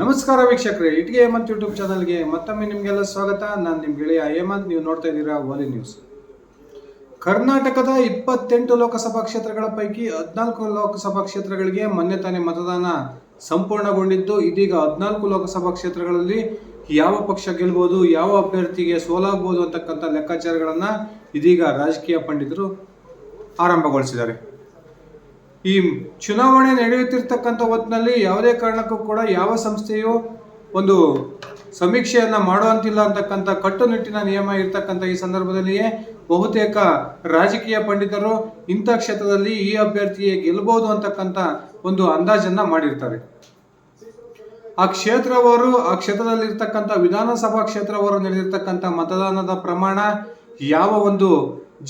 ನಮಸ್ಕಾರ ವೀಕ್ಷಕರೇ, ಇಟ್ಗೆ ಹೇಮಂತ್ ಯೂಟ್ಯೂಬ್ ಚಾನಲ್ಗೆ ಮತ್ತೊಮ್ಮೆ ನಿಮಗೆಲ್ಲ ಸ್ವಾಗತ. ನಾನು ನಿಮ್ಮ ಗೆಳೆಯ ಹೇಮಂತ್. ನೀವು ನೋಡ್ತಾ ಇದ್ದೀರಾ ವಾಲಿ ನ್ಯೂಸ್. ಕರ್ನಾಟಕದ 28 ಲೋಕಸಭಾ ಕ್ಷೇತ್ರಗಳ ಪೈಕಿ 14 ಲೋಕಸಭಾ ಕ್ಷೇತ್ರಗಳಿಗೆ ಮೊನ್ನೆ ತಾನೇ ಮತದಾನ ಸಂಪೂರ್ಣಗೊಂಡಿದ್ದು, ಇದೀಗ 14 ಲೋಕಸಭಾ ಕ್ಷೇತ್ರಗಳಲ್ಲಿ ಯಾವ ಪಕ್ಷ ಗೆಲ್ಬಹುದು, ಯಾವ ಅಭ್ಯರ್ಥಿಗೆ ಸೋಲಾಗಬಹುದು ಅಂತಕ್ಕಂಥ ಲೆಕ್ಕಾಚಾರಗಳನ್ನು ಇದೀಗ ರಾಜಕೀಯ ಪಂಡಿತರು ಆರಂಭಗೊಳಿಸಿದ್ದಾರೆ. ಈ ಚುನಾವಣೆ ನಡೆಯುತ್ತಿರ್ತಕ್ಕಂಥ ಹೊತ್ತಿನಲ್ಲಿ ಯಾವುದೇ ಕಾರಣಕ್ಕೂ ಕೂಡ ಯಾವ ಸಂಸ್ಥೆಯು ಒಂದು ಸಮೀಕ್ಷೆಯನ್ನ ಮಾಡುವಂತಿಲ್ಲ ಅಂತಕ್ಕಂಥ ಕಟ್ಟುನಿಟ್ಟಿನ ನಿಯಮ ಇರ್ತಕ್ಕಂಥ ಈ ಸಂದರ್ಭದಲ್ಲಿಯೇ ಬಹುತೇಕ ರಾಜಕೀಯ ಪಂಡಿತರು ಇಂಥ ಕ್ಷೇತ್ರದಲ್ಲಿ ಈ ಅಭ್ಯರ್ಥಿಯೇ ಗೆಲ್ಲಬಹುದು ಅಂತಕ್ಕಂಥ ಒಂದು ಅಂದಾಜನ್ನ ಮಾಡಿರ್ತಾರೆ. ಆ ಕ್ಷೇತ್ರದಲ್ಲಿ ಇರ್ತಕ್ಕಂಥ ವಿಧಾನಸಭಾ ಕ್ಷೇತ್ರವರು ನಡೆದಿರ್ತಕ್ಕಂಥ ಮತದಾನದ ಪ್ರಮಾಣ, ಯಾವ ಒಂದು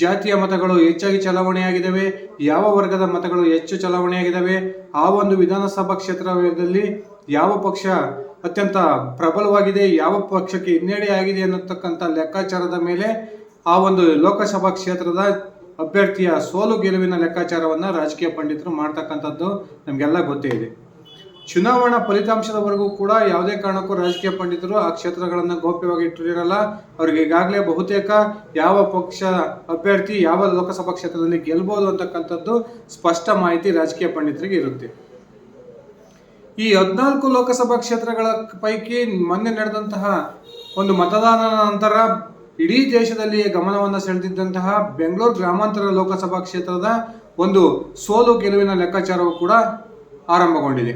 ಜಾತಿಯ ಮತಗಳು ಹೆಚ್ಚಾಗಿ ಚಲಾವಣೆಯಾಗಿದ್ದಾವೆ, ಯಾವ ವರ್ಗದ ಮತಗಳು ಹೆಚ್ಚು ಚಲಾವಣೆಯಾಗಿದ್ದಾವೆ, ಆ ಒಂದು ವಿಧಾನಸಭಾ ಕ್ಷೇತ್ರದಲ್ಲಿ ಯಾವ ಪಕ್ಷ ಅತ್ಯಂತ ಪ್ರಬಲವಾಗಿದೆ, ಯಾವ ಪಕ್ಷಕ್ಕೆ ಹಿನ್ನಡೆ ಆಗಿದೆ ಅನ್ನತಕ್ಕಂಥ ಲೆಕ್ಕಾಚಾರದ ಮೇಲೆ ಆ ಒಂದು ಲೋಕಸಭಾ ಕ್ಷೇತ್ರದ ಅಭ್ಯರ್ಥಿಯ ಸೋಲು ಗೆಲುವಿನ ಲೆಕ್ಕಾಚಾರವನ್ನು ರಾಜಕೀಯ ಪಂಡಿತರು ಮಾಡ್ತಕ್ಕಂಥದ್ದು ನಮಗೆಲ್ಲ ಗೊತ್ತೇ ಇದೆ. ಚುನಾವಣಾ ಫಲಿತಾಂಶದವರೆಗೂ ಕೂಡ ಯಾವುದೇ ಕಾರಣಕ್ಕೂ ರಾಜಕೀಯ ಪಂಡಿತರು ಆ ಕ್ಷೇತ್ರಗಳನ್ನು ಗೌಪ್ಯವಾಗಿ ಇಟ್ಟಿರಲ್ಲ. ಅವರಿಗೆ ಈಗಾಗಲೇ ಬಹುತೇಕ ಯಾವ ಪಕ್ಷ ಅಭ್ಯರ್ಥಿ ಯಾವ ಲೋಕಸಭಾ ಕ್ಷೇತ್ರದಲ್ಲಿ ಗೆಲ್ಬಹುದು ಅಂತಕ್ಕಂಥದ್ದು ಸ್ಪಷ್ಟ ಮಾಹಿತಿ ರಾಜಕೀಯ ಪಂಡಿತರಿಗೆ ಇರುತ್ತೆ. ಈ 14 ಲೋಕಸಭಾ ಕ್ಷೇತ್ರಗಳ ಪೈಕಿ ಮೊನ್ನೆ ನಡೆದಂತಹ ಒಂದು ಮತದಾನದ ನಂತರ ಇಡೀ ದೇಶದಲ್ಲಿ ಗಮನವನ್ನು ಸೆಳೆದಿದ್ದಂತಹ ಬೆಂಗಳೂರು ಗ್ರಾಮಾಂತರ ಲೋಕಸಭಾ ಕ್ಷೇತ್ರದ ಒಂದು ಸೋಲು ಗೆಲುವಿನ ಲೆಕ್ಕಾಚಾರವು ಕೂಡ ಆರಂಭಗೊಂಡಿದೆ.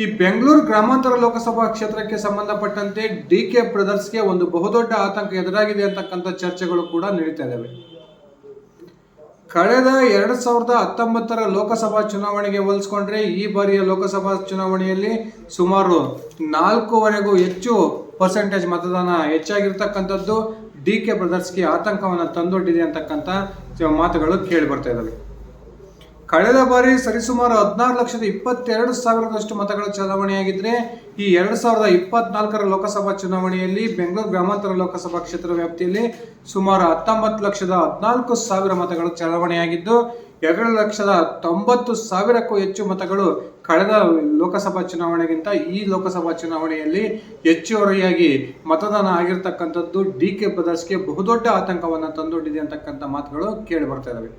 ಈ ಬೆಂಗಳೂರು ಗ್ರಾಮಾಂತರ ಲೋಕಸಭಾ ಕ್ಷೇತ್ರಕ್ಕೆ ಸಂಬಂಧಪಟ್ಟಂತೆ ಡಿ.ಕೆ. ಬ್ರದರ್ಸ್ಗೆ ಒಂದು ಬಹುದೊಡ್ಡ ಆತಂಕ ಎದುರಾಗಿದೆ ಅಂತಕ್ಕಂಥ ಚರ್ಚೆಗಳು ಕೂಡ ನಡೀತಾ ಇದ್ದಾವೆ. ಕಳೆದ 2019 ಲೋಕಸಭಾ ಚುನಾವಣೆಗೆ ಹೋಲಿಸ್ಕೊಂಡ್ರೆ ಈ ಬಾರಿಯ ಲೋಕಸಭಾ ಚುನಾವಣೆಯಲ್ಲಿ ಸುಮಾರು 4ವರೆಗೂ ಹೆಚ್ಚು ಪರ್ಸೆಂಟೇಜ್ ಮತದಾನ ಹೆಚ್ಚಾಗಿರ್ತಕ್ಕಂಥದ್ದು ಡಿ.ಕೆ. ಬ್ರದರ್ಸ್ಗೆ ಆತಂಕವನ್ನು ತಂದೊಡ್ಡಿದೆ ಅಂತಕ್ಕಂಥ ಮಾತುಗಳು ಕೇಳಿ ಬರ್ತಾ ಇದ್ದಾವೆ. ಕಳೆದ ಬಾರಿ ಸರಿಸುಮಾರು 16,22,000 ಮತಗಳ ಚಲಾವಣೆಯಾಗಿದ್ರೆ, ಈ 2024 ಲೋಕಸಭಾ ಚುನಾವಣೆಯಲ್ಲಿ ಬೆಂಗಳೂರು ಗ್ರಾಮಾಂತರ ಲೋಕಸಭಾ ಕ್ಷೇತ್ರ ವ್ಯಾಪ್ತಿಯಲ್ಲಿ ಸುಮಾರು 19,14,000 ಮತಗಳು ಚಲಾವಣೆಯಾಗಿದ್ದು, 2,90,000ಕ್ಕೂ ಹೆಚ್ಚು ಮತಗಳು ಕಳೆದ ಲೋಕಸಭಾ ಚುನಾವಣೆಗಿಂತ ಈ ಲೋಕಸಭಾ ಚುನಾವಣೆಯಲ್ಲಿ ಹೆಚ್ಚುವರಿಯಾಗಿ ಮತದಾನ ಆಗಿರ್ತಕ್ಕಂಥದ್ದು ಡಿ.ಕೆ. ಬ್ರದರ್ಸ್ಗೆ ಬಹುದೊಡ್ಡ ಆತಂಕವನ್ನು ತಂದೊಡ್ಡಿದೆ ಅಂತಕ್ಕಂಥ ಮಾತುಗಳು ಕೇಳಿ ಬರ್ತಾ ಇದ್ದಾವೆ.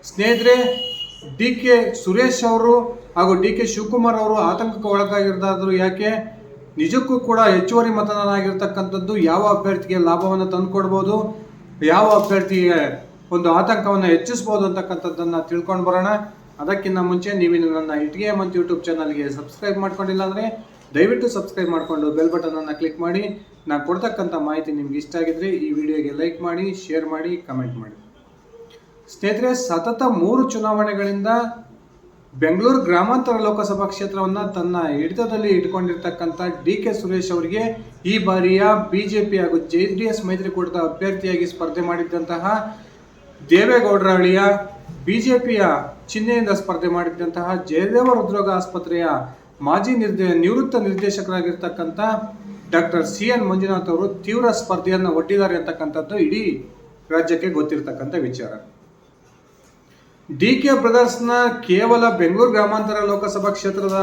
ಸ್ನೇಹಿತರೆ, ಡಿ.ಕೆ. ಸುರೇಶ್ ಅವರು ಹಾಗೂ ಡಿ.ಕೆ. ಶಿವಕುಮಾರ್ ಅವರು ಆತಂಕಕ್ಕೆ ಒಳಗಾಗಿರೋದಾದ್ರು ಯಾಕೆ? ನಿಜಕ್ಕೂ ಕೂಡ ಹೆಚ್ಚುವರಿ ಮತದಾನ ಆಗಿರ್ತಕ್ಕಂಥದ್ದು ಯಾವ ಅಭ್ಯರ್ಥಿಗೆ ಲಾಭವನ್ನು ತಂದುಕೊಡ್ಬೋದು, ಯಾವ ಅಭ್ಯರ್ಥಿಗೆ ಒಂದು ಆತಂಕವನ್ನು ಹೆಚ್ಚಿಸ್ಬೋದು ಅಂತಕ್ಕಂಥದ್ದನ್ನು ತಿಳ್ಕೊಂಡು ಬರೋಣ. ಅದಕ್ಕಿಂತ ಮುಂಚೆ ನೀವಿನ್ನು ನನ್ನ ಇಟ್ಗೆ ಹೇಮಂತ್ ಯೂಟ್ಯೂಬ್ ಚಾನಲ್ಗೆ ಸಬ್ಸ್ಕ್ರೈಬ್ ಮಾಡ್ಕೊಂಡಿಲ್ಲ ಅಂದರೆ ದಯವಿಟ್ಟು ಸಬ್ಸ್ಕ್ರೈಬ್ ಮಾಡಿಕೊಂಡು ಬೆಲ್ ಬಟನನ್ನು ಕ್ಲಿಕ್ ಮಾಡಿ. ನಾನು ಕೊಡ್ತಕ್ಕಂಥ ಮಾಹಿತಿ ನಿಮ್ಗೆ ಇಷ್ಟ ಆಗಿದ್ರೆ ಈ ವಿಡಿಯೋಗೆ ಲೈಕ್ ಮಾಡಿ, ಶೇರ್ ಮಾಡಿ, ಕಮೆಂಟ್ ಮಾಡಿ. ಸ್ನೇಹಿತರೆ, ಸತತ 3 ಚುನಾವಣೆಗಳಿಂದ ಬೆಂಗಳೂರು ಗ್ರಾಮಾಂತರ ಲೋಕಸಭಾ ಕ್ಷೇತ್ರವನ್ನು ತನ್ನ ಹಿಡಿತದಲ್ಲಿ ಇಟ್ಕೊಂಡಿರ್ತಕ್ಕಂಥ ಡಿ.ಕೆ. ಸುರೇಶ್ ಅವರಿಗೆ ಈ ಬಾರಿಯ ಬಿಜೆಪಿ ಹಾಗೂ JDS ಮೈತ್ರಿಕೂಟದ ಅಭ್ಯರ್ಥಿಯಾಗಿ ಸ್ಪರ್ಧೆ ಮಾಡಿದ್ದಂತಹ ದೇವೇಗೌಡರಹಳ್ಳಿಯ ಬಿಜೆಪಿಯ ಚಿಹ್ನೆಯಿಂದ ಸ್ಪರ್ಧೆ ಮಾಡಿದ್ದಂತಹ ಜಯದೇವ ಹೃದ್ರೋಗ ಆಸ್ಪತ್ರೆಯ ಮಾಜಿ ನಿವೃತ್ತ ನಿರ್ದೇಶಕರಾಗಿರ್ತಕ್ಕಂಥ ಡಾಕ್ಟರ್ CN ಮಂಜುನಾಥ್ ಅವರು ತೀವ್ರ ಸ್ಪರ್ಧೆಯನ್ನು ಒಡ್ಡಿದ್ದಾರೆ ಅಂತಕ್ಕಂಥದ್ದು ಇಡೀ ರಾಜ್ಯಕ್ಕೆ ಗೊತ್ತಿರತಕ್ಕಂಥ ವಿಚಾರ. ಡಿ.ಕೆ. ಬ್ರದರ್ಸ್ನ ಕೇವಲ ಬೆಂಗಳೂರು ಗ್ರಾಮಾಂತರ ಲೋಕಸಭಾ ಕ್ಷೇತ್ರದ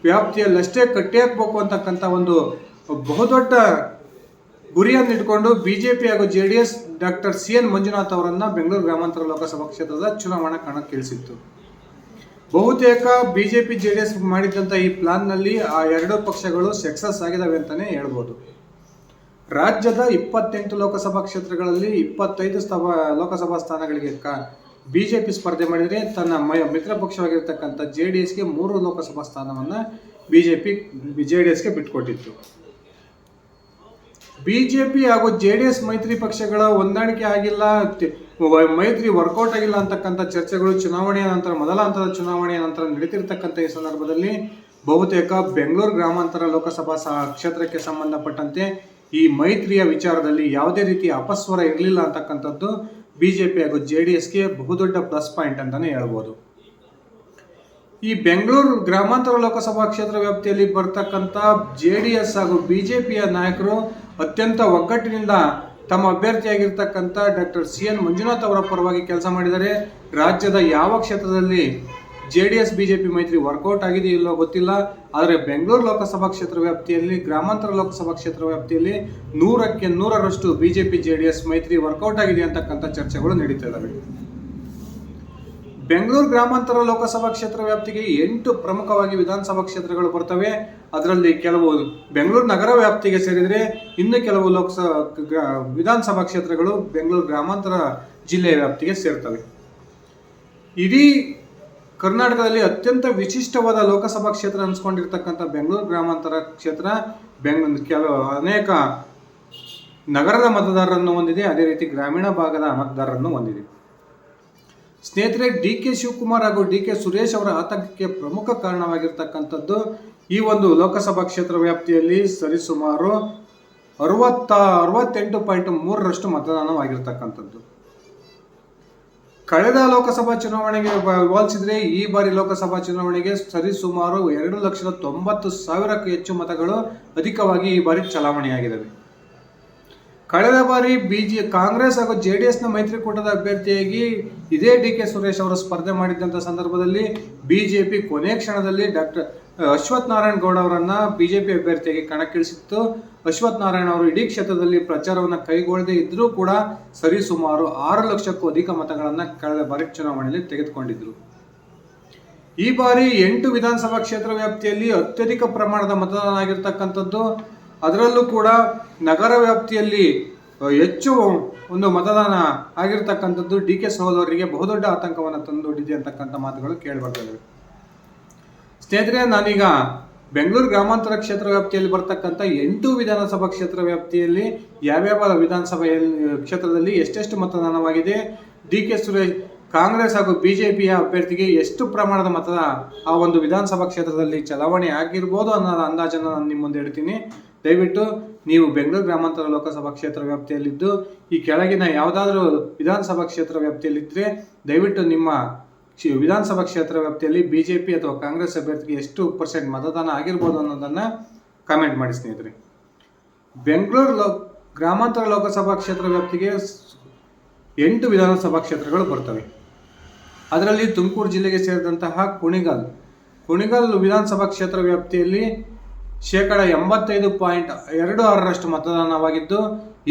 ವ್ಯಾಪ್ತಿಯಲ್ಲಷ್ಟೇ ಕಟ್ಟಿ ಹಾಕಬೇಕು ಅಂತಕ್ಕಂಥ ಒಂದು ಬಹುದೊಡ್ಡ ಗುರಿಯನ್ನು ಇಟ್ಕೊಂಡು ಬಿಜೆಪಿ ಹಾಗೂ JDS ಡಾಕ್ಟರ್ CN ಮಂಜುನಾಥ್ ಅವರನ್ನ ಬೆಂಗಳೂರು ಗ್ರಾಮಾಂತರ ಲೋಕಸಭಾ ಕ್ಷೇತ್ರದ ಚುನಾವಣಾ ಕಣಕ್ಕೆ ಇಳಿಸಿತ್ತು. ಬಹುತೇಕ ಬಿಜೆಪಿ JDS ಮಾಡಿದ್ದಂಥ ಈ ಪ್ಲಾನ್ನಲ್ಲಿ ಆ 2 ಪಕ್ಷಗಳು ಸಕ್ಸಸ್ ಆಗಿದ್ದಾವೆ ಅಂತಾನೆ ಹೇಳ್ಬೋದು. ರಾಜ್ಯದ 28 ಲೋಕಸಭಾ ಕ್ಷೇತ್ರಗಳಲ್ಲಿ 25 ಲೋಕಸಭಾ ಸ್ಥಾನಗಳಿಗೆ ಬಿಜೆಪಿ ಸ್ಪರ್ಧೆ ಮಾಡಿದರೆ, ತನ್ನ ಮಿತ್ರ ಪಕ್ಷವಾಗಿರ್ತಕ್ಕಂಥ JDSಗೆ 3 ಲೋಕಸಭಾ ಸ್ಥಾನವನ್ನು JDSಗೆ ಬಿಟ್ಟುಕೊಟ್ಟಿತ್ತು. ಬಿಜೆಪಿ ಹಾಗೂ JDS ಮೈತ್ರಿ ಪಕ್ಷಗಳ ಹೊಂದಾಣಿಕೆ ಆಗಿಲ್ಲ, ಮೈತ್ರಿ ವರ್ಕೌಟ್ ಆಗಿಲ್ಲ ಅಂತಕ್ಕಂಥ ಚರ್ಚೆಗಳು ಚುನಾವಣೆಯ ನಂತರ, ಮೊದಲ ಹಂತದ ಚುನಾವಣೆಯ ನಂತರ ನಡೀತಿರ್ತಕ್ಕಂಥ ಈ ಸಂದರ್ಭದಲ್ಲಿ ಬಹುತೇಕ ಬೆಂಗಳೂರು ಗ್ರಾಮಾಂತರ ಲೋಕಸಭಾ ಕ್ಷೇತ್ರಕ್ಕೆ ಸಂಬಂಧಪಟ್ಟಂತೆ ಈ ಮೈತ್ರಿಯ ವಿಚಾರದಲ್ಲಿ ಯಾವುದೇ ರೀತಿಯ ಅಪಸ್ವರ ಇರಲಿಲ್ಲ ಅಂತಕ್ಕಂಥದ್ದು ಬಿಜೆಪಿ ಹಾಗೂ JDSಗೆ ಬಹುದೊಡ್ಡ ಪ್ಲಸ್ ಪಾಯಿಂಟ್ ಅಂತಾನೆ ಹೇಳ್ಬೋದು. ಈ ಬೆಂಗಳೂರು ಗ್ರಾಮಾಂತರ ಲೋಕಸಭಾ ಕ್ಷೇತ್ರ ವ್ಯಾಪ್ತಿಯಲ್ಲಿ ಬರ್ತಕ್ಕಂಥ JDS ಹಾಗೂ ಬಿಜೆಪಿಯ ನಾಯಕರು ಅತ್ಯಂತ ಒಗ್ಗಟ್ಟಿನಿಂದ ತಮ್ಮ ಅಭ್ಯರ್ಥಿಯಾಗಿರ್ತಕ್ಕಂಥ ಡಾಕ್ಟರ್ CN ಮಂಜುನಾಥ್ ಅವರ ಪರವಾಗಿ ಕೆಲಸ ಮಾಡಿದರೆ, ರಾಜ್ಯದ ಯಾವ ಕ್ಷೇತ್ರದಲ್ಲಿ JDS BJP ಮೈತ್ರಿ ವರ್ಕೌಟ್ ಆಗಿದೆಯೋ ಇಲ್ಲೋ ಗೊತ್ತಿಲ್ಲ. ಆದರೆ ಬೆಂಗಳೂರು ಲೋಕಸಭಾ ಕ್ಷೇತ್ರ ವ್ಯಾಪ್ತಿಯಲ್ಲಿ, ಗ್ರಾಮಾಂತರ ಲೋಕಸಭಾ ಕ್ಷೇತ್ರ ವ್ಯಾಪ್ತಿಯಲ್ಲಿ 100ಕ್ಕೆ 100ರಷ್ಟು BJP JDS ಮೈತ್ರಿ ವರ್ಕೌಟ್ ಆಗಿದೆ ಅಂತಕ್ಕಂಥ ಚರ್ಚೆಗಳು ನಡೀತಾ ಇದ್ದಾವೆ. ಬೆಂಗಳೂರು ಗ್ರಾಮಾಂತರ ಲೋಕಸಭಾ ಕ್ಷೇತ್ರ ವ್ಯಾಪ್ತಿಗೆ 8 ಪ್ರಮುಖವಾಗಿ ವಿಧಾನಸಭಾ ಕ್ಷೇತ್ರಗಳು ಬರ್ತವೆ. ಅದರಲ್ಲಿ ಕೆಲವು ಬೆಂಗಳೂರು ನಗರ ವ್ಯಾಪ್ತಿಗೆ ಸೇರಿದರೆ ಇನ್ನು ಕೆಲವು ವಿಧಾನಸಭಾ ಕ್ಷೇತ್ರಗಳು ಬೆಂಗಳೂರು ಗ್ರಾಮಾಂತರ ಜಿಲ್ಲೆಯ ವ್ಯಾಪ್ತಿಗೆ ಸೇರ್ತವೆ. ಇಡೀ ಕರ್ನಾಟಕದಲ್ಲಿ ಅತ್ಯಂತ ವಿಶಿಷ್ಟವಾದ ಲೋಕಸಭಾ ಕ್ಷೇತ್ರ ಅನಿಸ್ಕೊಂಡಿರ್ತಕ್ಕಂಥ ಬೆಂಗಳೂರು ಗ್ರಾಮಾಂತರ ಕ್ಷೇತ್ರ ಅನೇಕ ನಗರದ ಮತದಾರರನ್ನು ಹೊಂದಿದೆ, ಅದೇ ರೀತಿ ಗ್ರಾಮೀಣ ಭಾಗದ ಮತದಾರರನ್ನು ಹೊಂದಿದೆ. ಸ್ನೇಹಿತರೆ, DK ಶಿವಕುಮಾರ್ ಹಾಗೂ DK ಸುರೇಶ್ ಅವರ ಆತಂಕಕ್ಕೆ ಪ್ರಮುಖ ಕಾರಣವಾಗಿರ್ತಕ್ಕಂಥದ್ದು ಈ ಒಂದು ಲೋಕಸಭಾ ಕ್ಷೇತ್ರ ವ್ಯಾಪ್ತಿಯಲ್ಲಿ ಸರಿಸುಮಾರು 68.3% ಮತದಾನವಾಗಿರ್ತಕ್ಕಂಥದ್ದು. ಕಳೆದ ಲೋಕಸಭಾ ಚುನಾವಣೆಗೆ ಹೋಲಿಸಿದ್ರೆ ಈ ಬಾರಿ ಲೋಕಸಭಾ ಚುನಾವಣೆಗೆ ಸರಿಸುಮಾರು 2,90,000ಕ್ಕೂ ಹೆಚ್ಚು ಮತಗಳು ಅಧಿಕವಾಗಿ ಈ ಬಾರಿ ಚಲಾವಣೆಯಾಗಿದ್ದಾವೆ. ಕಳೆದ ಬಾರಿ ಕಾಂಗ್ರೆಸ್ ಹಾಗೂ JDSನ ಮೈತ್ರಿಕೂಟದ ಅಭ್ಯರ್ಥಿಯಾಗಿ ಇದೇ DK ಸುರೇಶ್ ಅವರು ಸ್ಪರ್ಧೆ ಮಾಡಿದ್ದಂಥ ಸಂದರ್ಭದಲ್ಲಿ BJP ಕೊನೆ ಕ್ಷಣದಲ್ಲಿ ಡಾಕ್ಟರ್ ಅಶ್ವಥ್ ನಾರಾಯಣ ಗೌಡ ಅವರನ್ನ BJP ಅಭ್ಯರ್ಥಿಯಾಗಿ ಕಣಕ್ಕಿಳಿಸಿತ್ತು. ಅಶ್ವಥ್ ನಾರಾಯಣ ಅವರು ಇಡೀ ಕ್ಷೇತ್ರದಲ್ಲಿ ಪ್ರಚಾರವನ್ನು ಕೈಗೊಳ್ಳದೆ ಇದ್ರೂ ಕೂಡ ಸರಿಸುಮಾರು 6 ಲಕ್ಷಕ್ಕೂ ಅಧಿಕ ಮತಗಳನ್ನು ಕಳೆದ ಬಾರಿ ಚುನಾವಣೆಯಲ್ಲಿ ತೆಗೆದುಕೊಂಡಿದ್ರು. ಈ ಬಾರಿ 8 ವಿಧಾನಸಭಾ ಕ್ಷೇತ್ರ ವ್ಯಾಪ್ತಿಯಲ್ಲಿ ಅತ್ಯಧಿಕ ಪ್ರಮಾಣದ ಮತದಾನ ಆಗಿರ್ತಕ್ಕಂಥದ್ದು. ಅದರಲ್ಲೂ ಕೂಡ ನಗರ ವ್ಯಾಪ್ತಿಯಲ್ಲಿ ಹೆಚ್ಚು ಒಂದು ಮತದಾನ ಆಗಿರ್ತಕ್ಕಂಥದ್ದು DK ಸಹೋದರರಿಗೆ ಬಹುದೊಡ್ಡ ಆತಂಕವನ್ನು ತಂದೊಡ್ಡಿದೆ ಅಂತಕ್ಕಂಥ ಮಾತುಗಳು ಕೇಳಿಬರ್ತವೆ. ಸ್ನೇಹಿತರೆ, ನಾನೀಗ ಬೆಂಗಳೂರು ಗ್ರಾಮಾಂತರ ಕ್ಷೇತ್ರ ವ್ಯಾಪ್ತಿಯಲ್ಲಿ ಬರ್ತಕ್ಕಂಥ 8 ವಿಧಾನಸಭಾ ಕ್ಷೇತ್ರ ವ್ಯಾಪ್ತಿಯಲ್ಲಿ ಯಾವ್ಯಾವ ವಿಧಾನಸಭಾ ಕ್ಷೇತ್ರದಲ್ಲಿ ಎಷ್ಟೆಷ್ಟು ಮತದಾನವಾಗಿದೆ, DK ಸುರೇಶ್ ಕಾಂಗ್ರೆಸ್ ಹಾಗೂ BJPಯ ಅಭ್ಯರ್ಥಿಗೆ ಎಷ್ಟು ಪ್ರಮಾಣದ ಮತದ ಆ ಒಂದು ವಿಧಾನಸಭಾ ಕ್ಷೇತ್ರದಲ್ಲಿ ಚಲಾವಣೆ ಆಗಿರ್ಬೋದು ಅನ್ನೋ ಅಂದಾಜನ್ನು ನಾನು ನಿಮ್ಮ ಮುಂದೆ ಇಡ್ತೀನಿ. ದಯವಿಟ್ಟು ನೀವು ಬೆಂಗಳೂರು ಗ್ರಾಮಾಂತರ ಲೋಕಸಭಾ ಕ್ಷೇತ್ರ ವ್ಯಾಪ್ತಿಯಲ್ಲಿದ್ದು ಈ ಕೆಳಗಿನ ಯಾವುದಾದ್ರೂ ವಿಧಾನಸಭಾ ಕ್ಷೇತ್ರ ವ್ಯಾಪ್ತಿಯಲ್ಲಿದ್ದರೆ ದಯವಿಟ್ಟು ನಿಮ್ಮ ವಿಧಾನಸಭಾ ಕ್ಷೇತ್ರ ವ್ಯಾಪ್ತಿಯಲ್ಲಿ BJP ಅಥವಾ ಕಾಂಗ್ರೆಸ್ ಅಭ್ಯರ್ಥಿಗೆ ಎಷ್ಟು % ಮತದಾನ ಆಗಿರ್ಬೋದು ಅನ್ನೋದನ್ನು ಕಾಮೆಂಟ್ ಮಾಡಿ ಸ್ನೇಹಿತರೆ. ಬೆಂಗಳೂರು ಗ್ರಾಮಾಂತರ ಲೋಕಸಭಾ ಕ್ಷೇತ್ರ ವ್ಯಾಪ್ತಿಗೆ 8 ವಿಧಾನಸಭಾ ಕ್ಷೇತ್ರಗಳು ಬರ್ತವೆ. ಅದರಲ್ಲಿ ತುಮಕೂರು ಜಿಲ್ಲೆಗೆ ಸೇರಿದಂತಹ ಕುಣಿಗಲ್ ವಿಧಾನಸಭಾ ಕ್ಷೇತ್ರ ವ್ಯಾಪ್ತಿಯಲ್ಲಿ 85.26% ಮತದಾನವಾಗಿದ್ದು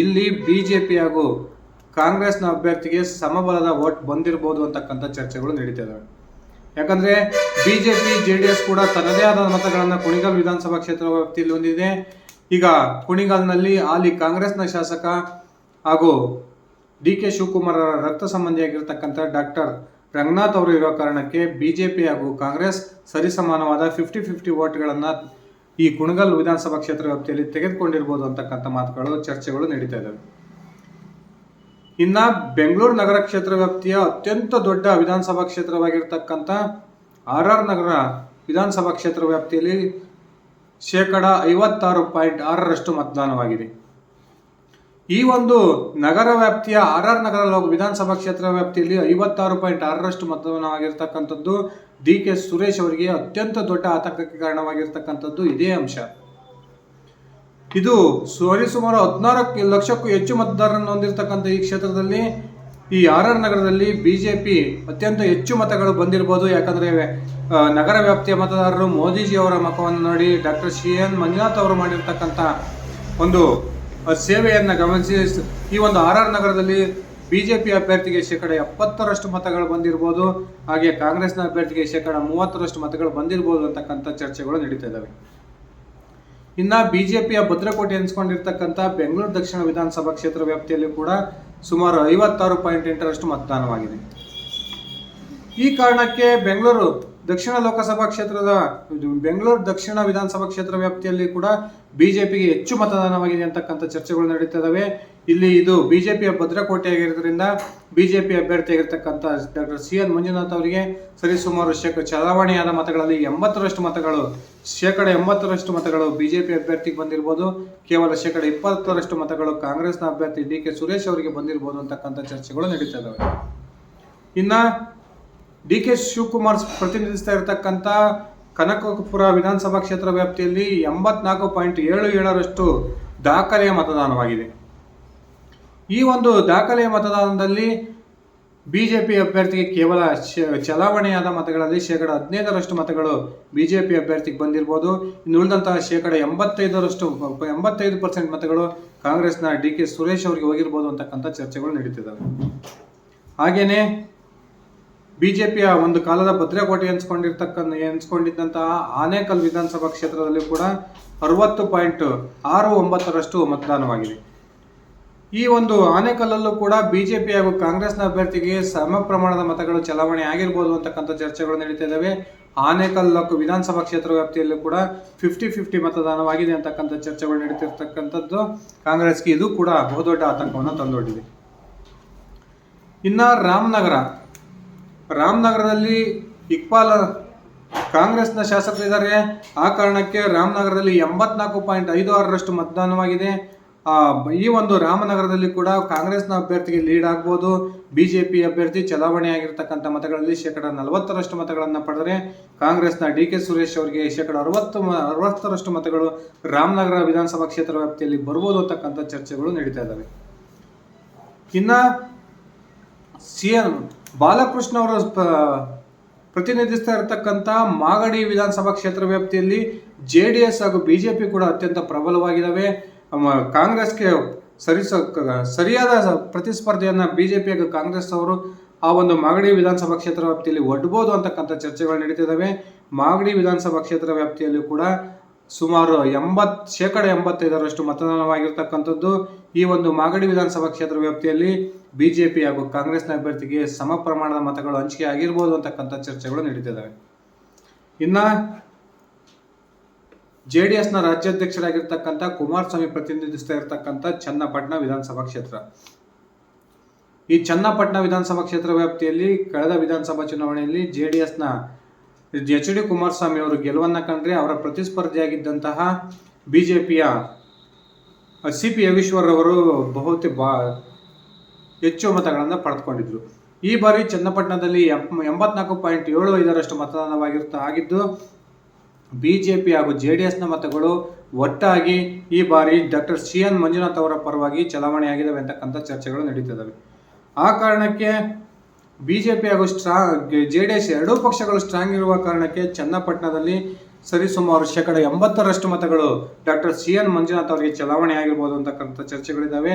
ಇಲ್ಲಿ BJP ಹಾಗೂ ಕಾಂಗ್ರೆಸ್ನ ಅಭ್ಯರ್ಥಿಗೆ ಸಮಬಲದ ವೋಟ್ ಬಂದಿರಬಹುದು ಅಂತಕ್ಕಂಥ ಚರ್ಚೆಗಳು ನಡೀತಿದ್ದಾವೆ. ಯಾಕಂದರೆ BJP JDS ಕೂಡ ತನ್ನದೇ ಆದ ಮತಗಳನ್ನು ಕುಣಿಗಲ್ ವಿಧಾನಸಭಾ ಕ್ಷೇತ್ರ ವ್ಯಾಪ್ತಿಯಲ್ಲಿ ಹೊಂದಿದೆ. ಈಗ ಕುಣಿಗಲ್ನಲ್ಲಿ ಹಾಲಿ ಕಾಂಗ್ರೆಸ್ನ ಶಾಸಕ ಹಾಗೂ DK ಶಿವಕುಮಾರ್ ರಕ್ತ ಸಂಬಂಧಿಯಾಗಿರ್ತಕ್ಕಂಥ ಡಾಕ್ಟರ್ ರಂಗನಾಥ್ ಅವರು ಇರೋ ಕಾರಣಕ್ಕೆ BJP ಹಾಗೂ ಕಾಂಗ್ರೆಸ್ ಸರಿಸಮಾನವಾದ 50-50 ವೋಟ್ಗಳನ್ನು ಈ ಕುಣಿಗಲ್ ವಿಧಾನಸಭಾ ಕ್ಷೇತ್ರ ವ್ಯಾಪ್ತಿಯಲ್ಲಿ ತೆಗೆದುಕೊಂಡಿರ್ಬೋದು ಅಂತಕ್ಕಂಥ ಮಾತುಗಳು ಚರ್ಚೆಗಳು ನಡೀತಾ ಇದ್ದಾವೆ. ಇನ್ನು ಬೆಂಗಳೂರು ನಗರ ಕ್ಷೇತ್ರ ವ್ಯಾಪ್ತಿಯ ಅತ್ಯಂತ ದೊಡ್ಡ ವಿಧಾನಸಭಾ ಕ್ಷೇತ್ರವಾಗಿರ್ತಕ್ಕಂಥ RR ನಗರ ವಿಧಾನಸಭಾ ಕ್ಷೇತ್ರ ವ್ಯಾಪ್ತಿಯಲ್ಲಿ 56.6% ಮತದಾನವಾಗಿದೆ. ಈ ಒಂದು ನಗರ ವ್ಯಾಪ್ತಿಯ RR ನಗರ ವಿಧಾನಸಭಾ ಕ್ಷೇತ್ರ ವ್ಯಾಪ್ತಿಯಲ್ಲಿ 56.6% ಮತದಾನವಾಗಿರ್ತಕ್ಕಂಥದ್ದು DK ಸುರೇಶ್ ಅವರಿಗೆ ಅತ್ಯಂತ ದೊಡ್ಡ ಆತಂಕಕ್ಕೆ ಕಾರಣವಾಗಿರ್ತಕ್ಕಂಥದ್ದು ಇದೇ ಅಂಶ. ಇದು ಸರಿಸುಮಾರು 14 ಲಕ್ಷಕ್ಕೂ ಹೆಚ್ಚು ಮತದಾರರನ್ನು ಹೊಂದಿರತಕ್ಕಂಥ ಈ ಕ್ಷೇತ್ರದಲ್ಲಿ ಈ RR ನಗರದಲ್ಲಿ BJP ಅತ್ಯಂತ ಹೆಚ್ಚು ಮತಗಳು ಬಂದಿರಬಹುದು. ಯಾಕಂದರೆ ನಗರ ವ್ಯಾಪ್ತಿಯ ಮತದಾರರು ಮೋದಿಜಿ ಅವರ ಮುಖವನ್ನು ನೋಡಿ ಡಾಕ್ಟರ್ CN ಮಂಜುನಾಥ್ ಅವರು ಮಾಡಿರ್ತಕ್ಕಂಥ ಒಂದು ಸೇವೆಯನ್ನು ಗಮನಿಸಿ ಈ ಒಂದು RR ನಗರದಲ್ಲಿ BJP ಅಭ್ಯರ್ಥಿಗೆ 70% ಮತಗಳು ಬಂದಿರಬಹುದು, ಹಾಗೆ ಕಾಂಗ್ರೆಸ್ನ ಅಭ್ಯರ್ಥಿಗೆ 30% ಮತಗಳು ಬಂದಿರಬಹುದು ಅಂತಕ್ಕಂಥ ಚರ್ಚೆಗಳು ನಡೀತಾ ಇದ್ದಾವೆ. ಇನ್ನು BJPಯ ಭದ್ರಕೋಟೆ ಎನಿಸ್ಕೊಂಡಿರ್ತಕ್ಕಂಥ ಬೆಂಗಳೂರು ದಕ್ಷಿಣ ವಿಧಾನಸಭಾ ಕ್ಷೇತ್ರ ವ್ಯಾಪ್ತಿಯಲ್ಲಿ ಕೂಡ ಸುಮಾರು 56.8% ಮತದಾನವಾಗಿದೆ. ಈ ಕಾರಣಕ್ಕೆ ಬೆಂಗಳೂರು ದಕ್ಷಿಣ ವಿಧಾನಸಭಾ ಕ್ಷೇತ್ರ ವ್ಯಾಪ್ತಿಯಲ್ಲಿ ಕೂಡ BJPಗೆ ಹೆಚ್ಚು ಮತದಾನವಾಗಿದೆ ಅಂತಕ್ಕಂಥ ಚರ್ಚೆಗಳು ನಡೀತಾ ಇದ್ದಾವೆ. ಇಲ್ಲಿ ಇದು BJPಯ ಭದ್ರಕೋಟೆ ಆಗಿರೋದ್ರಿಂದ BJP ಅಭ್ಯರ್ಥಿಯಾಗಿರ್ತಕ್ಕಂಥ ಡಾಕ್ಟರ್ CN ಮಂಜುನಾಥ್ ಅವರಿಗೆ ಸರಿಸುಮಾರು ಚಲಾವಣೆಯಾದ ಮತಗಳಲ್ಲಿ 80% ಮತಗಳು 80% ಮತಗಳು BJP ಅಭ್ಯರ್ಥಿಗೆ ಬಂದಿರಬಹುದು, ಕೇವಲ 20% ಮತಗಳು ಕಾಂಗ್ರೆಸ್ನ ಅಭ್ಯರ್ಥಿ DK ಸುರೇಶ್ ಅವರಿಗೆ ಬಂದಿರಬಹುದು ಅಂತಕ್ಕಂಥ ಚರ್ಚೆಗಳು ನಡೀತಾ ಇದ್ದಾವೆ. ಇನ್ನು DK ಶಿವಕುಮಾರ್ ಪ್ರತಿನಿಧಿಸ್ತಾ ಇರತಕ್ಕಂಥ ಕನಕಪುರ ವಿಧಾನಸಭಾ ಕ್ಷೇತ್ರ ವ್ಯಾಪ್ತಿಯಲ್ಲಿ 84.77% ದಾಖಲೆಯ ಮತದಾನವಾಗಿದೆ. ಈ ಒಂದು ದಾಖಲೆಯ ಮತದಾನದಲ್ಲಿ ಬಿಜೆಪಿ ಅಭ್ಯರ್ಥಿಗೆ ಕೇವಲ ಚಲಾವಣೆಯಾದ ಮತಗಳಲ್ಲಿ 15% ಮತಗಳು ಬಿಜೆಪಿ ಅಭ್ಯರ್ಥಿಗೆ ಬಂದಿರಬಹುದು. ಇನ್ನು ಉಳಿದಂತಹ 85% ಮತಗಳು ಕಾಂಗ್ರೆಸ್ನ DK ಸುರೇಶ್ ಅವರಿಗೆ ಹೋಗಿರ್ಬೋದು ಅಂತಕ್ಕಂಥ ಚರ್ಚೆಗಳು ನಡೀತಿದ್ದಾವೆ. ಹಾಗೇನೆ ಬಿಜೆಪಿಯ ಒಂದು ಕಾಲದ ಭದ್ರಕೋಟೆ ಎನ್ಸ್ಕೊಂಡಿದ್ದಂತಹ ಆನೇಕಲ್ ವಿಧಾನಸಭಾ ಕ್ಷೇತ್ರದಲ್ಲಿ ಕೂಡ 60.69% ಮತದಾನವಾಗಿದೆ. ಈ ಒಂದು ಆನೇಕಲ್ಲಲ್ಲೂ ಕೂಡ ಬಿಜೆಪಿ ಹಾಗೂ ಕಾಂಗ್ರೆಸ್ನ ಅಭ್ಯರ್ಥಿಗೆ ಸಮ ಪ್ರಮಾಣದ ಮತಗಳು ಚಲಾವಣೆ ಆಗಿರ್ಬೋದು ಅಂತಕ್ಕಂಥ ಚರ್ಚೆಗಳು ನಡೀತಾ ಇದ್ದಾವೆ. ಆನೇಕಲ್ ವಿಧಾನಸಭಾ ಕ್ಷೇತ್ರ ವ್ಯಾಪ್ತಿಯಲ್ಲೂ ಕೂಡ 50-50 ಮತದಾನವಾಗಿದೆ ಅಂತಕ್ಕಂಥ ಚರ್ಚೆಗಳು ನಡೀತಿರ್ತಕ್ಕಂಥದ್ದು ಕಾಂಗ್ರೆಸ್ಗೆ ಇದು ಕೂಡ ಬಹುದೊಡ್ಡ ಆತಂಕವನ್ನು ತಂದೊಡ್ಡಿದೆ. ಇನ್ನ ರಾಮನಗರದಲ್ಲಿ ಇಕ್ಬಾಲ್ ಕಾಂಗ್ರೆಸ್ನ ಶಾಸಕರಿದ್ದಾರೆ. ಆ ಕಾರಣಕ್ಕೆ ರಾಮನಗರದಲ್ಲಿ 84.56% ಮತದಾನವಾಗಿದೆ. ಈ ಒಂದು ರಾಮನಗರದಲ್ಲಿ ಕೂಡ ಕಾಂಗ್ರೆಸ್ನ ಅಭ್ಯರ್ಥಿಗೆ ಲೀಡ್ ಆಗ್ಬೋದು. ಬಿಜೆಪಿ ಅಭ್ಯರ್ಥಿ ಚಲಾವಣೆ ಆಗಿರ್ತಕ್ಕಂಥ ಮತಗಳಲ್ಲಿ 40% ಮತಗಳನ್ನು ಪಡೆದರೆ ಕಾಂಗ್ರೆಸ್ನ DK ಸುರೇಶ್ ಅವರಿಗೆ 60% ಮತಗಳು ರಾಮನಗರ ವಿಧಾನಸಭಾ ಕ್ಷೇತ್ರ ವ್ಯಾಪ್ತಿಯಲ್ಲಿ ಬರ್ಬೋದು ಅಂತಕ್ಕಂಥ ಚರ್ಚೆಗಳು ನಡೀತಾ ಇದ್ದಾವೆ. ಇನ್ನ CM ಬಾಲಕೃಷ್ಣ ಅವರು ಪ್ರತಿನಿಧಿಸ್ತಾ ಇರತಕ್ಕಂಥ ಮಾಗಡಿ ವಿಧಾನಸಭಾ ಕ್ಷೇತ್ರ ವ್ಯಾಪ್ತಿಯಲ್ಲಿ JDS ಹಾಗೂ ಬಿಜೆಪಿ ಕೂಡ ಅತ್ಯಂತ ಪ್ರಬಲವಾಗಿದ್ದಾವೆ. ಕಾಂಗ್ರೆಸ್ಗೆ ಸರಿಯಾದ ಪ್ರತಿಸ್ಪರ್ಧೆಯನ್ನ ಬಿಜೆಪಿ ಹಾಗೂ ಕಾಂಗ್ರೆಸ್ ಅವರು ಆ ಒಂದು ಮಾಗಡಿ ವಿಧಾನಸಭಾ ಕ್ಷೇತ್ರ ವ್ಯಾಪ್ತಿಯಲ್ಲಿ ಒಡ್ಬೋದು ಅಂತಕ್ಕಂಥ ಚರ್ಚೆಗಳು ನಡೀತಿದ್ದಾವೆ. ಮಾಗಡಿ ವಿಧಾನಸಭಾ ಕ್ಷೇತ್ರ ವ್ಯಾಪ್ತಿಯಲ್ಲಿ ಕೂಡ ಸುಮಾರು 85% ಮತದಾನವಾಗಿರ್ತಕ್ಕಂಥದ್ದು. ಈ ಒಂದು ಮಾಗಡಿ ವಿಧಾನಸಭಾ ಕ್ಷೇತ್ರ ವ್ಯಾಪ್ತಿಯಲ್ಲಿ ಬಿಜೆಪಿ ಹಾಗೂ ಕಾಂಗ್ರೆಸ್ನ ಅಭ್ಯರ್ಥಿಗೆ ಸಮ ಪ್ರಮಾಣದ ಮತಗಳು ಹಂಚಿಕೆ ಆಗಿರ್ಬೋದು ಅಂತಕ್ಕಂಥ ಚರ್ಚೆಗಳು ನಡೀತಿದ್ದಾವೆ. ಇನ್ನ JDSನ ರಾಜ್ಯಾಧ್ಯಕ್ಷರಾಗಿರ್ತಕ್ಕಂಥ ಕುಮಾರಸ್ವಾಮಿ ಪ್ರತಿನಿಧಿಸ್ತಾ ಇರತಕ್ಕಂಥ ಚನ್ನಪಟ್ಟಣ ವಿಧಾನಸಭಾ ಕ್ಷೇತ್ರ. ಈ ಚನ್ನಪಟ್ಟಣ ವಿಧಾನಸಭಾ ಕ್ಷೇತ್ರ ವ್ಯಾಪ್ತಿಯಲ್ಲಿ ಕಳೆದ ವಿಧಾನಸಭಾ ಚುನಾವಣೆಯಲ್ಲಿ JDSನ HD ಕುಮಾರಸ್ವಾಮಿ ಅವರು ಗೆಲುವನ್ನ ಕಂಡ್ರೆ ಅವರ ಪ್ರತಿಸ್ಪರ್ಧಿಯಾಗಿದ್ದಂತಹ ಬಿಜೆಪಿಯ CP ಯೋಗೇಶ್ವರ್ ಅವರು ಹೆಚ್ಚು ಮತಗಳನ್ನು ಪಡೆದುಕೊಂಡಿದ್ರು. ಈ ಬಾರಿ ಚನ್ನಪಟ್ಟಣದಲ್ಲಿ 84.75% ಮತದಾನವಾಗಿದ್ದು ಬಿಜೆಪಿ ಹಾಗೂ JDSನ ಮತಗಳು ಒಟ್ಟಾಗಿ ಈ ಬಾರಿ ಡಾಕ್ಟರ್ CN ಮಂಜುನಾಥ್ ಅವರ ಪರವಾಗಿ ಚಲಾವಣೆಯಾಗಿದ್ದಾವೆ ಅಂತಕ್ಕಂಥ ಚರ್ಚೆಗಳು ನಡೀತಿದ್ದಾವೆ. ಆ ಕಾರಣಕ್ಕೆ ಬಿಜೆಪಿ ಹಾಗೂ JDS ಎರಡೂ ಪಕ್ಷಗಳು ಸ್ಟ್ರಾಂಗ್ ಇರುವ ಕಾರಣಕ್ಕೆ ಚನ್ನಪಟ್ಟಣದಲ್ಲಿ ಸರಿಸುಮಾರು 80% ಮತಗಳು ಡಾಕ್ಟರ್ CN ಮಂಜುನಾಥ್ ಅವರಿಗೆ ಚಲಾವಣೆ ಆಗಿರ್ಬೋದು ಅಂತಕ್ಕಂಥ ಚರ್ಚೆಗಳಿದ್ದಾವೆ.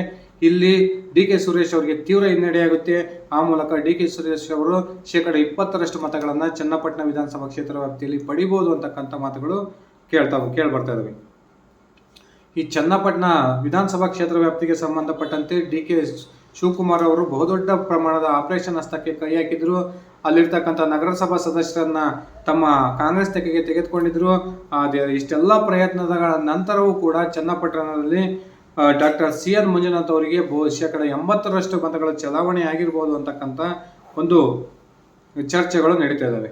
ಇಲ್ಲಿ DK ಸುರೇಶ್ ಅವರಿಗೆ ತೀವ್ರ ಹಿನ್ನಡೆಯಾಗುತ್ತೆ. ಆ ಮೂಲಕ DK ಸುರೇಶ್ ಅವರು 20% ಮತಗಳನ್ನು ಚನ್ನಪಟ್ಟಣ ವಿಧಾನಸಭಾ ಕ್ಷೇತ್ರ ವ್ಯಾಪ್ತಿಯಲ್ಲಿ ಪಡಿಬೋದು ಅಂತಕ್ಕಂಥ ಮಾತುಗಳು ಕೇಳ್ಬರ್ತಾ ಇದಾವೆ. ಈ ಚನ್ನಪಟ್ಟಣ ವಿಧಾನಸಭಾ ಕ್ಷೇತ್ರ ವ್ಯಾಪ್ತಿಗೆ ಸಂಬಂಧಪಟ್ಟಂತೆ DK ಶಿವಕುಮಾರ್ ಅವರು ಬಹುದೊಡ್ಡ ಪ್ರಮಾಣದ ಆಪರೇಷನ್ ಹಸ್ತಕ್ಕೆ ಕೈ ಹಾಕಿದ್ರು. ಅಲ್ಲಿರ್ತಕ್ಕಂಥ ನಗರಸಭಾ ಸದಸ್ಯರನ್ನ ತಮ್ಮ ಕಾಂಗ್ರೆಸ್ ತೆಗೆಗೆ ತೆಗೆದುಕೊಂಡಿದ್ರು. ಇಷ್ಟೆಲ್ಲ ಪ್ರಯತ್ನದ ನಂತರವೂ ಕೂಡ ಚನ್ನಪಟ್ಟಣದಲ್ಲಿ ಡಾಕ್ಟರ್ CN ಮಂಜುನಾಥ್ ಅವರಿಗೆ 80% ಮತಗಳ ಚಲಾವಣೆ ಆಗಿರ್ಬೋದು ಅಂತಕ್ಕಂಥ ಒಂದು ಚರ್ಚೆಗಳು ನಡೀತಾ ಇದ್ದಾವೆ.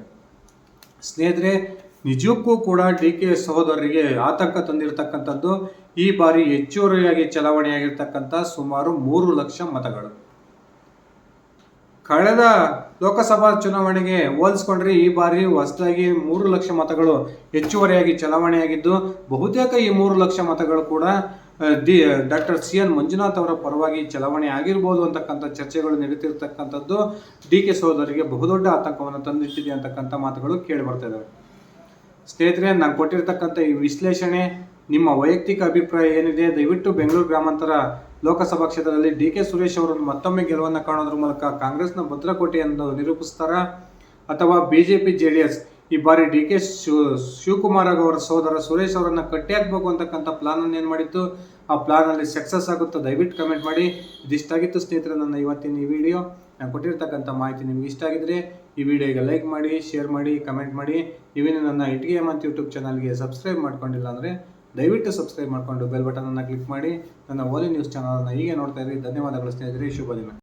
ಸ್ನೇಹಿತರೆ, ನಿಜಕ್ಕೂ ಕೂಡ DK ಸಹೋದರರಿಗೆ ಆತಂಕ ತಂದಿರತಕ್ಕಂಥದ್ದು ಈ ಬಾರಿ ಹೆಚ್ಚುವರಿಯಾಗಿ ಚಲಾವಣೆಯಾಗಿರ್ತಕ್ಕಂಥ ಸುಮಾರು 3 ಲಕ್ಷ ಮತಗಳು. ಕಳೆದ ಲೋಕಸಭಾ ಚುನಾವಣೆಗೆ ಹೋಲಿಸ್ಕೊಂಡ್ರೆ ಈ ಬಾರಿ ಹೊಸದಾಗಿ 3 ಲಕ್ಷ ಮತಗಳು ಹೆಚ್ಚುವರಿಯಾಗಿ ಚಲಾವಣೆಯಾಗಿದ್ದು ಬಹುತೇಕ ಈ 3 ಲಕ್ಷ ಮತಗಳು ಕೂಡ ಡಾಕ್ಟರ್ CN ಮಂಜುನಾಥ್ ಅವರ ಪರವಾಗಿ ಚಲಾವಣೆ ಆಗಿರ್ಬೋದು ಅಂತಕ್ಕಂಥ ಚರ್ಚೆಗಳು ನಡೀತಿರ್ತಕ್ಕಂಥದ್ದು DK ಸಹೋದರಿಗೆ ಬಹುದೊಡ್ಡ ಆತಂಕವನ್ನು ತಂದಿಟ್ಟಿದೆ ಅಂತಕ್ಕಂಥ ಮಾತುಗಳು ಕೇಳಿ ಬರ್ತಾ ಇದ್ದಾವೆ. ಸ್ನೇಹಿತರೆ, ನಾನು ಕೊಟ್ಟಿರ್ತಕ್ಕಂಥ ಈ ವಿಶ್ಲೇಷಣೆ ನಿಮ್ಮ ವೈಯಕ್ತಿಕ ಅಭಿಪ್ರಾಯ ಏನಿದೆ ದಯವಿಟ್ಟು ಬೆಂಗಳೂರು ಗ್ರಾಮಾಂತರ ಲೋಕಸಭಾ ಕ್ಷೇತ್ರದಲ್ಲಿ DK ಸುರೇಶ್ ಅವರನ್ನು ಮತ್ತೊಮ್ಮೆ ಗೆಲುವನ್ನು ಕಾಣೋದ್ರ ಮೂಲಕ ಕಾಂಗ್ರೆಸ್ನ ಭದ್ರಕೋಟೆಯನ್ನು ನಿರೂಪಿಸ್ತಾರ ಅಥವಾ ಬಿಜೆಪಿ JDS ಈ ಬಾರಿ DK ಶಿವಕುಮಾರ್ ಅವರ ಸಹೋದರ ಸುರೇಶ್ ಅವರನ್ನು ಕಟ್ಟಿ ಹಾಕಬೇಕು ಅಂತಕ್ಕಂಥ ಪ್ಲಾನ್ ಅನ್ನು ಏನು ಮಾಡಿತ್ತು ಆ ಪ್ಲಾನ್ ಅಲ್ಲಿ ಸಕ್ಸಸ್ ಆಗುತ್ತಾ ದಯವಿಟ್ಟು ಕಮೆಂಟ್ ಮಾಡಿ. ಇದಿಷ್ಟಾಗಿತ್ತು ಸ್ನೇಹಿತರೆ ನನ್ನ ಇವತ್ತಿನ ಈ ವಿಡಿಯೋ. ನಾನು ಕೊಟ್ಟಿರ್ತಕ್ಕಂಥ ಮಾಹಿತಿ ನಿಮ್ಗೆ ಇಷ್ಟ ಆಗಿದ್ರೆ ಈ ವಿಡಿಯೋಗೆ ಲೈಕ್ ಮಾಡಿ, ಶೇರ್ ಮಾಡಿ, ಕಮೆಂಟ್ ಮಾಡಿ. ನೀವೇನು ನನ್ನ ಇಟ್ಗೆ ಹೇಮಂತ್ ಯೂಟ್ಯೂಬ್ ಚಾನಲ್ಗೆ ಸಬ್ಸ್ಕ್ರೈಬ್ ಮಾಡ್ಕೊಂಡಿಲ್ಲ ಅಂದರೆ ದಯವಿಟ್ಟು ಸಬ್ಸ್ಕ್ರೈಬ್ ಮಾಡಿಕೊಂಡು ಬೆಲ್ ಬಟನನ್ನು ಕ್ಲಿಕ್ ಮಾಡಿ. ನನ್ನ ಓಲಿ ನ್ಯೂಸ್ ಚಾನಲನ್ನು ಹೀಗೆ ನೋಡ್ತಾ ಇರಿ. ಧನ್ಯವಾದಗಳು ಸ್ನೇಹಿತರೆ, ಶುಭ ದಿನ.